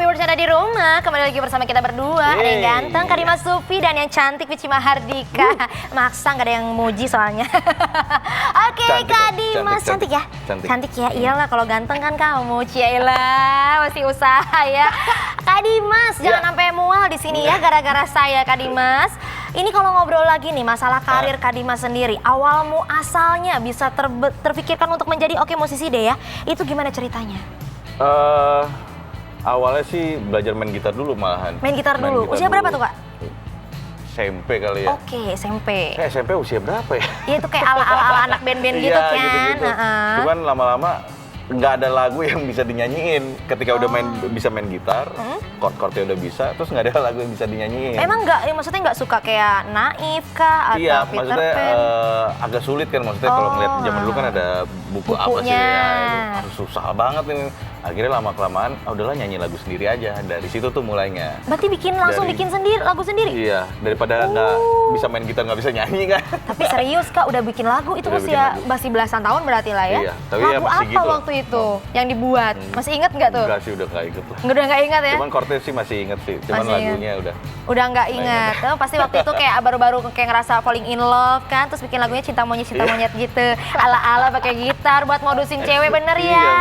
Kopi ada di rumah, kembali lagi bersama kita berdua. Ada yang ganteng, Kak Dimas Sufi, dan yang cantik, Vici Mahardika. Maksa nggak ada yang muji soalnya. Oke, Kak Dimas, cantik ya? Cantik ya, iyalah kalau ganteng kan kamu, Cielah, masih usaha ya. Kak Dimas, jangan sampai mual di sini ya gara-gara saya, Kak Dimas. Ini kalau ngobrol lagi nih masalah karir Kak Dimas sendiri, awalmu asalnya bisa terpikirkan untuk menjadi musisi deh ya, itu gimana ceritanya? Awalnya sih belajar main gitar dulu malahan. Main gitar dulu. Usia berapa tuh, Kak? SMP kali ya. Oke, SMP. SMP usia berapa ya? Iya itu kayak ala anak band-band gitu kan. Gitu-gitu. Cuman lama-lama nggak ada lagu yang bisa dinyanyiin. Ketika udah bisa main gitar, chord-chordnya udah bisa, terus nggak ada lagu yang bisa dinyanyiin. Emang nggak, maksudnya nggak suka kayak Naif kah atau iya, Peter maksudnya Pan? Agak sulit kan, maksudnya kalau ngeliat zaman dulu kan ada buku apa sih ya, harus susah banget ini. Akhirnya lama-kelamaan, udahlah nyanyi lagu sendiri aja. Dari situ tuh mulainya. Berarti langsung bikin sendiri, lagu sendiri? Iya, daripada nggak bisa main gitar, nggak bisa nyanyi kan. Tapi serius Kak, udah bikin lagu, itu masih belasan tahun berarti lah ya? Iya, tapi lagu ya masih apa gitu waktu itu yang dibuat? Masih inget nggak tuh? Enggak sih, udah nggak inget lah. Udah nggak inget ya? Cuman chordnya sih masih inget sih, cuman Masih lagunya udah nggak inget. Pasti waktu itu kayak baru-baru kayak ngerasa falling in love kan, terus bikin lagunya cinta monyet gitu, ala-ala pakai gitar buat modusin cewek, bener ya?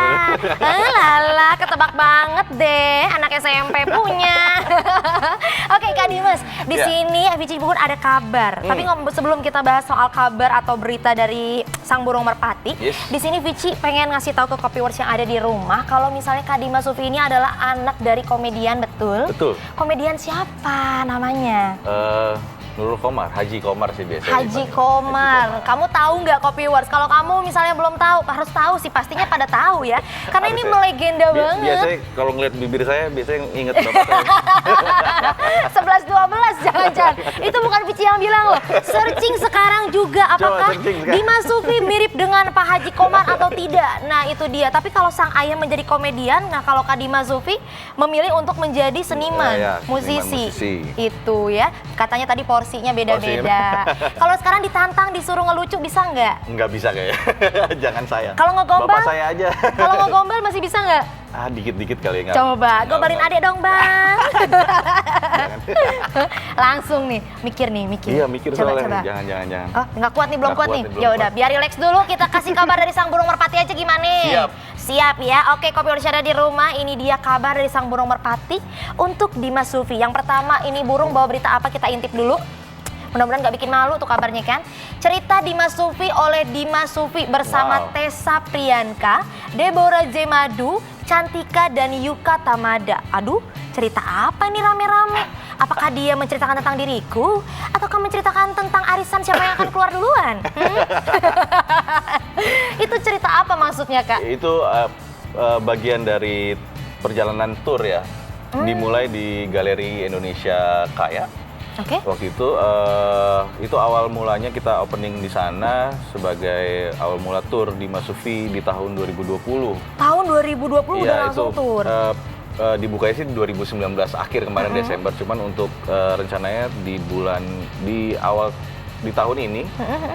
Lala, ketebak banget deh, anak SMP punya. Oke Kak Dimas, di sini Vici Buhun ada kabar. Tapi sebelum kita bahas soal kabar atau berita dari Sang Burung Merpati, di sini Vici pengen ngasih tahu ke Copywords yang ada di rumah kalau misalnya Kak Dimas Sufi ini adalah anak dari komedian, betul? Betul. Komedian siapa namanya? Nurul Komar, Haji Komar sih biasanya. Haji Komar. Kamu tahu nggak Copywords? Kalau kamu misalnya belum tahu, harus tahu sih, pastinya pada tahu ya. Karena ini melegenda banget. Biasanya kalau ngeliat bibir saya, biasanya inget bapak saya. 11-12 jangan-jangan. Itu bukan Vici yang bilang loh. Searching sekarang juga apakah Dimas Sufi mirip dengan Pak Haji Komar atau tidak. Nah itu dia. Tapi kalau sang ayah menjadi komedian, nah kalau Kak Dimas Sufi memilih untuk menjadi seniman, musisi. Itu ya. Katanya tadi porsinya beda-beda. Kalau sekarang ditantang disuruh ngelucu bisa nggak? Nggak bisa kayaknya. Jangan saya. Kalau ngegombal? Bapak saya aja. Kalau ngegombal masih bisa nggak? Dikit-dikit kali ya. Coba, gombalin adek dong bang. Langsung nih, mikir. Iya, mikir soalnya. Coba. Jangan. Oh, nggak kuat nih, belum kuat nih. Ya udah, biar relax dulu. Kita kasih kabar dari Sang Burung Merpati aja gimana? Siap ya. Oke, Copywords ada di rumah. Ini dia kabar dari Sang Burung Merpati untuk Dimas Sufi. Yang pertama, ini burung bawa berita apa, kita intip dulu. Mudah-mudahan gak bikin malu tuh kabarnya kan. Cerita Dimas Sufi oleh Dimas Sufi bersama Tessa Priyanka, Deborah J. Madu, Cantika, dan Yuka Tamada. Aduh, cerita apa ini rame-rame? Apakah dia menceritakan tentang diriku? Ataukah menceritakan tentang arisan siapa yang akan keluar duluan? Itu cerita apa maksudnya, Kak? Itu bagian dari perjalanan tour ya. Dimulai di Galeri Indonesia Kaya. Waktu itu awal mulanya kita opening di sana sebagai awal mula tour Dimas Sufi di tahun 2020. Tahun 2020 udah langsung tour? Dibukanya sih 2019 akhir kemarin Desember, cuman untuk rencananya di tahun ini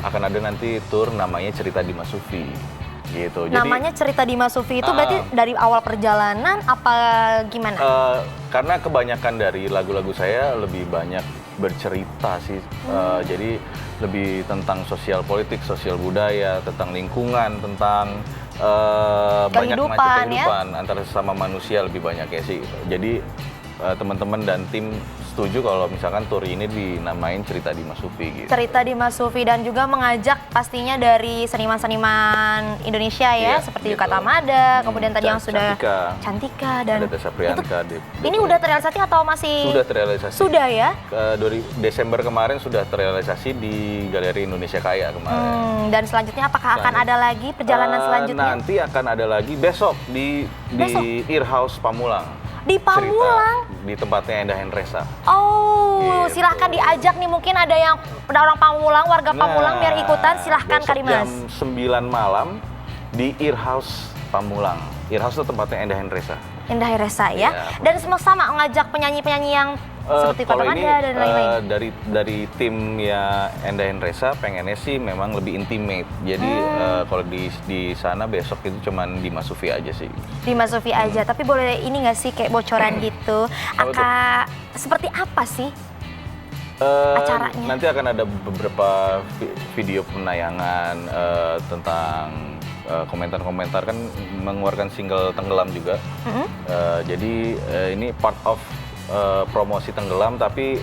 akan ada nanti tour namanya Cerita Dimas Sufi. Gitu. Namanya Cerita Dimas Sufi itu berarti dari awal perjalanan apa gimana? Karena kebanyakan dari lagu-lagu saya lebih banyak bercerita sih, jadi lebih tentang sosial politik, sosial budaya, tentang lingkungan, tentang banyak macam kehidupan antara sesama manusia lebih banyak ya sih. Jadi teman-teman dan tim setuju kalau misalkan tour ini dinamain Cerita Dimas Sufi gitu. Cerita Dimas Sufi, dan juga mengajak pastinya dari seniman-seniman Indonesia ya, seperti Yuka Tamada, kemudian tadi yang sudah Cantika dan ada Tessa Priyanka. Ini udah terrealisasi atau masih? Sudah terrealisasi. Sudah ya? Desember kemarin sudah terrealisasi di Galeri Indonesia Kaya kemarin. Dan selanjutnya apakah akan ada lagi perjalanan selanjutnya? Nanti akan ada lagi besok di Ear House Pamulang. Di Pamulang? Di tempatnya Endah Hendresa. Gitu. Silahkan diajak nih, mungkin ada orang Pamulang, warga Pamulang biar ikutan, silahkan Kak Dimas. Jam 9 malam di Ear House Pamulang. Ear House itu tempatnya Endah Hendresa. Endah Hendresa ya. Dan sama ngajak penyanyi-penyanyi yang seperti kalau Kota ini Mada dan lain-lain? dari tim ya Enda Hendresa pengennya sih memang lebih intimate. Jadi kalau di sana besok itu cuman Dimas Sufi aja sih. Dimas Sufi aja, tapi boleh ini nggak sih kayak bocoran gitu? Seperti apa sih acaranya? Nanti akan ada beberapa video penayangan tentang komentar-komentar, kan mengeluarkan single Tenggelam juga. Jadi ini part of promosi Tenggelam, tapi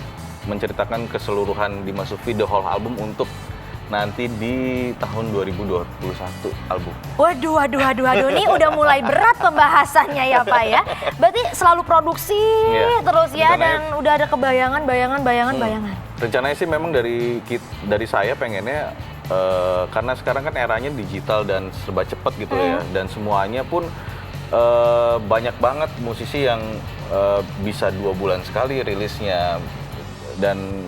menceritakan keseluruhan Dimas Sufi the whole album untuk nanti di tahun 2021 album. Waduh, ini udah mulai berat pembahasannya ya Pak ya. Berarti selalu produksi terus ya, dan udah ada bayangan. Rencananya sih memang dari saya pengennya, karena sekarang kan eranya digital dan serba cepat gitu ya, dan semuanya pun banyak banget musisi yang bisa 2 bulan sekali rilisnya, dan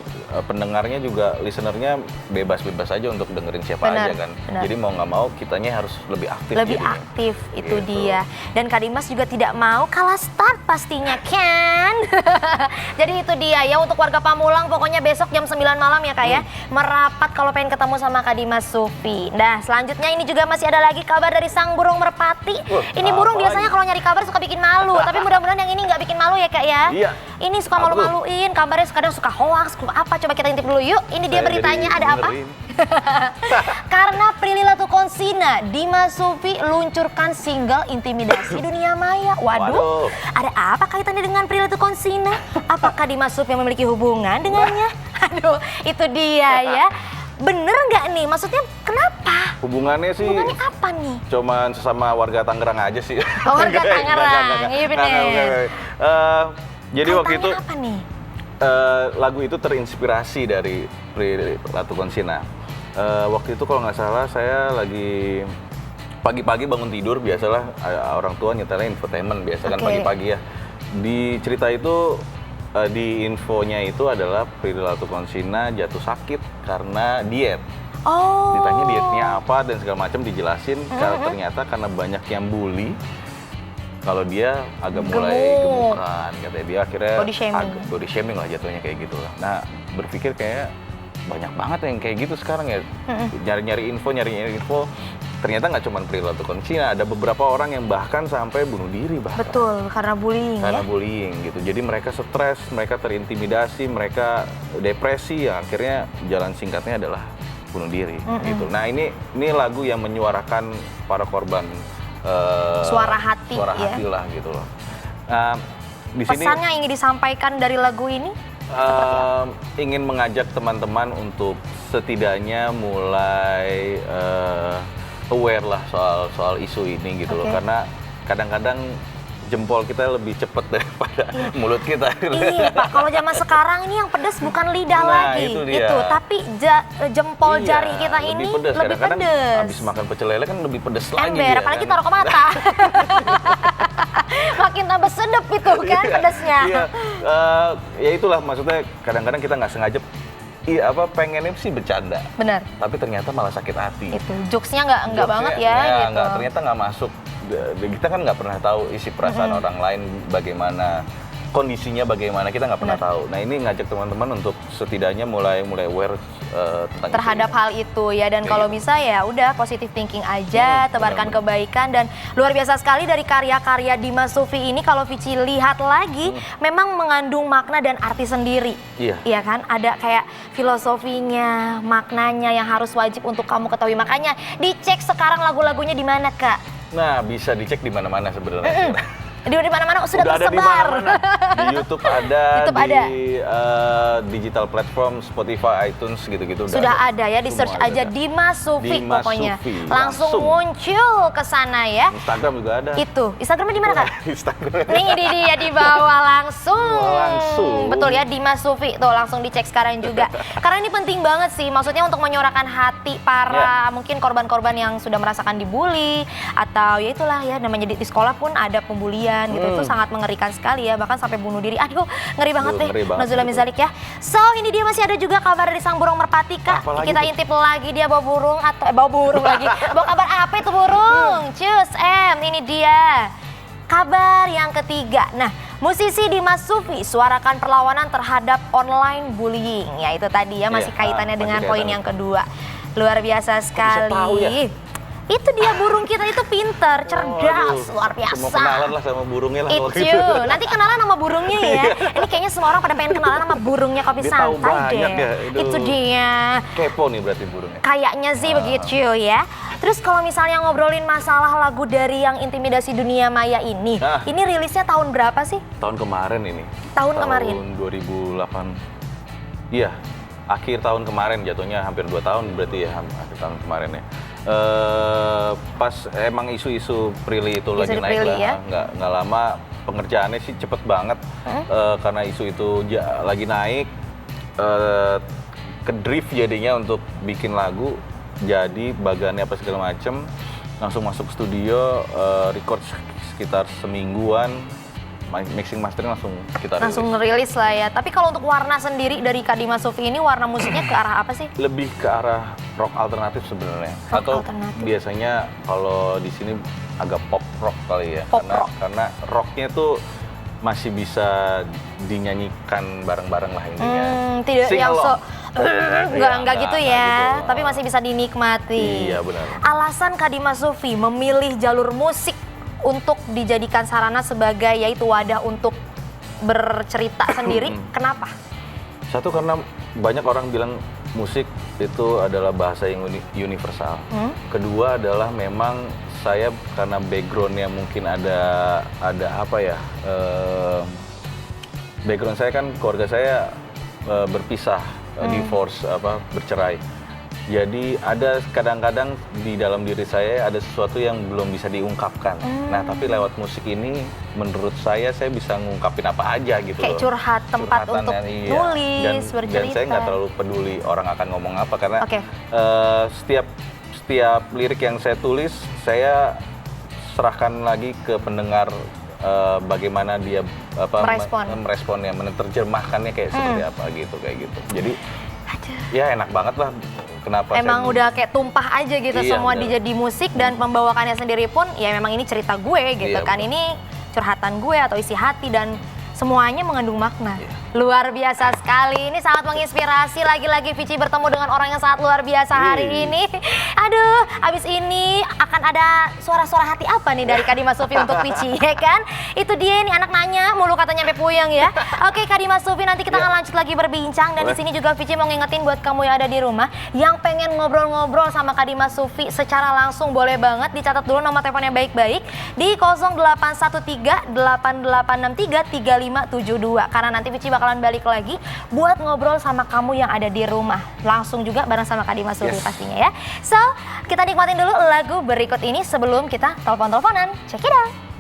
pendengarnya juga, listenernya bebas-bebas aja untuk dengerin siapa aja kan. Jadi mau nggak mau kitanya harus lebih aktif. Lebih aktif itu dia. Dan Kak Dimas juga tidak mau kalah start pastinya kan. Jadi itu dia ya, untuk warga Pamulang pokoknya besok jam 9 malam ya Kak ya. Merapat kalau pengen ketemu sama Kak Dimas Sufi. Nah selanjutnya ini juga masih ada lagi kabar dari sang burung merpati. Ini burung biasanya kalau nyari kabar suka bikin malu. Tapi mudah-mudahan yang ini nggak bikin malu ya Kak ya. Iya. Ini suka malu-maluin, kabarnya kadang suka hoax, apa. Coba kita intip dulu yuk, ini dia beritanya ada apa? Karena Prilly Latukonsina, Dimas Sufi luncurkan single Intimidasi Dunia Maya. Waduh, ada apa kaitannya dengan Prilly Latukonsina? Apakah Dimas Sufi yang memiliki hubungan dengannya? Aduh, itu dia ya. Bener nggak nih? Maksudnya kenapa? Hubungannya apa nih? Cuman sesama warga Tangerang aja sih. Oh, warga Tangerang, iya bener. Jadi waktu itu apa nih? lagu itu terinspirasi dari Prilly Latukonsina. Waktu itu kalau nggak salah saya lagi pagi-pagi bangun tidur, biasalah orang tua nyetelnya infotainment biasa kan pagi-pagi ya. Di cerita itu di infonya itu adalah Prilly Latukonsina jatuh sakit karena diet. Ditanya dietnya apa dan segala macam dijelasin, karena ternyata karena banyak yang bully kalau dia agak mulai gemukan, katanya dia akhirnya body shaming lah jatuhnya kayak gitu lah. Nah berpikir kayak banyak banget yang kayak gitu sekarang ya, nyari-nyari info, ternyata nggak cuma Prilly Latukonsina, ada beberapa orang yang bahkan sampai bunuh diri bahkan. Betul, karena bullying bullying gitu, jadi mereka stres, mereka terintimidasi, mereka depresi, ya akhirnya jalan singkatnya adalah bunuh diri gitu. Nah ini lagu yang menyuarakan para korban suara hati lah gitu loh. Nah, di sini pesannya ingin disampaikan dari lagu ini ingin mengajak teman-teman untuk setidaknya mulai aware lah soal isu ini gitu loh, karena kadang-kadang jempol kita lebih cepat daripada mulut kita. Iya Pak, kalau zaman sekarang ini yang pedas bukan lidah lagi, itu tapi jempol jari kita ini lebih pedas. Habis makan pecel lele kan lebih pedas lagi. Apalagi taruh ke mata. Makin tambah sedap itu kan pedasnya. Iya, ya itulah maksudnya, kadang-kadang kita nggak sengaja. Iya, pengennya sih bercanda. Benar. Tapi ternyata malah sakit hati. Itu jokesnya nggak banget ya gitu. Ternyata nggak masuk. Kita kan nggak pernah tahu isi perasaan orang lain bagaimana, kondisinya bagaimana, kita nggak pernah tahu. Nah ini ngajak teman-teman untuk setidaknya mulai aware terhadap hal itu ya, dan kalau bisa ya udah positive thinking aja, tebarkan kebaikan. Dan luar biasa sekali dari karya-karya Dimas Sufi ini, kalau Vici lihat lagi memang mengandung makna dan arti sendiri. Iya kan, ada kayak filosofinya, maknanya yang harus wajib untuk kamu ketahui. Makanya dicek sekarang lagu-lagunya di mana Kak? Nah, bisa dicek di mana-mana sebenarnya. Di mana-mana sudah tersebar. Ada di mana-mana. Di YouTube ada, digital platform Spotify, iTunes gitu-gitu. Sudah ada ya, di search aja Dimas Sufi pokoknya. Langsung muncul ke sana ya. Instagram juga ada. Itu, Instagramnya di mana Kak? Instagram. Nih dia di bawah langsung. Betul ya, Dimas Sufi tuh langsung dicek sekarang juga. Karena ini penting banget sih, maksudnya untuk menyuarakan hati para mungkin korban-korban yang sudah merasakan dibully, atau ya itulah ya, namanya di sekolah pun ada pembulian gitu. Itu sangat mengerikan sekali ya, bahkan sampai bunuh diri. Aduh, ngeri banget deh. Nauzubillah min zalik ya. So, ini dia masih ada juga kabar dari sang burung merpati Kak. Kita intip lagi dia bawa burung atau bawa burung lagi. Bawa kabar apa itu burung? Cus, ini dia. Kabar yang ketiga. Nah, Musisi Dimas Sufi suarakan perlawanan terhadap online bullying. Ya itu tadi ya, masih kaitannya dengan poin yang kedua. Luar biasa sekali. Tahu ya? Itu dia burung kita itu pinter, cerdas, luar biasa. Mau kenalan lah sama burungnya lah. Itu, nanti kenalan sama burungnya ya. Ini kayaknya semua orang pada pengen kenalan sama burungnya Kopi Santai deh. Ya. Itu dia. Kepo nih berarti burungnya. Kayaknya sih begitu ya. Terus kalau misalnya ngobrolin masalah lagu dari yang Intimidasi Dunia Maya ini rilisnya tahun berapa sih? Tahun kemarin ini. Tahun kemarin? Tahun 2008. Iya, akhir tahun kemarin jatuhnya hampir 2 tahun berarti ya, akhir tahun kemarin ya. Pas emang isu-isu Prilly itu lagi naik lah, ya? nggak lama pengerjaannya sih cepet banget karena isu itu lagi naik, ke drift jadinya untuk bikin lagu, jadi bagannya apa segala macem, langsung masuk studio, record sekitar semingguan, mixing mastering langsung rilis lah ya. Tapi kalau untuk warna sendiri dari Kak Dimas Sufi ini, warna musiknya ke arah apa sih? Lebih ke arah rock alternatif sebenarnya. Atau biasanya kalau di sini agak pop rock kali ya. Karena rocknya tuh masih bisa dinyanyikan bareng-bareng lah intinya. Tidak yang enggak gitu ya. Gitu. Tapi masih bisa dinikmati. Iya benar. Alasan Kak Dimas Sufi memilih jalur musik untuk dijadikan sarana sebagai yaitu wadah untuk bercerita sendiri, kenapa? Satu, karena banyak orang bilang musik itu adalah bahasa yang universal. Kedua adalah memang saya karena backgroundnya mungkin ada apa ya, background saya kan keluarga saya berpisah, divorce, bercerai. Jadi ada kadang-kadang di dalam diri saya ada sesuatu yang belum bisa diungkapkan. Nah, tapi lewat musik ini menurut saya bisa ngungkapin apa aja gitu. Kayak curhat, tempat untuk nulis, bercerita. Dan saya nggak terlalu peduli orang akan ngomong apa, karena setiap lirik yang saya tulis, saya serahkan lagi ke pendengar, bagaimana dia meresponnya, menerjemahkannya kayak seperti apa gitu, kayak gitu. Jadi ya enak banget lah. Kenapa emang udah kayak tumpah aja gitu, semua dijadi musik, dan membawakannya sendiri pun ya memang ini cerita gue gitu kan, ini curhatan gue atau isi hati, dan semuanya mengandung makna. Luar biasa sekali, ini sangat menginspirasi. Lagi-lagi Vici bertemu dengan orang yang sangat luar biasa hari ini. Aduh, abis ini akan ada suara-suara hati apa nih dari Kak Dimas Sufi untuk Vici, ya kan? Itu dia nih, anak nanya mulu katanya sampai puyeng ya. Oke Kak Dimas Sufi, nanti kita akan lanjut lagi berbincang, dan di sini juga Vici mau ngingetin buat kamu yang ada di rumah yang pengen ngobrol-ngobrol sama Kak Dimas Sufi secara langsung, boleh banget dicatat dulu nomor teleponnya baik-baik di 0813 8863 3572, karena nanti Vici bakalan balik lagi buat ngobrol sama kamu yang ada di rumah. Langsung juga bareng sama Kak Dimas Sufi pastinya ya. So, kita nikmatin dulu lagu berikut ini sebelum kita telepon-teleponan. Check it out.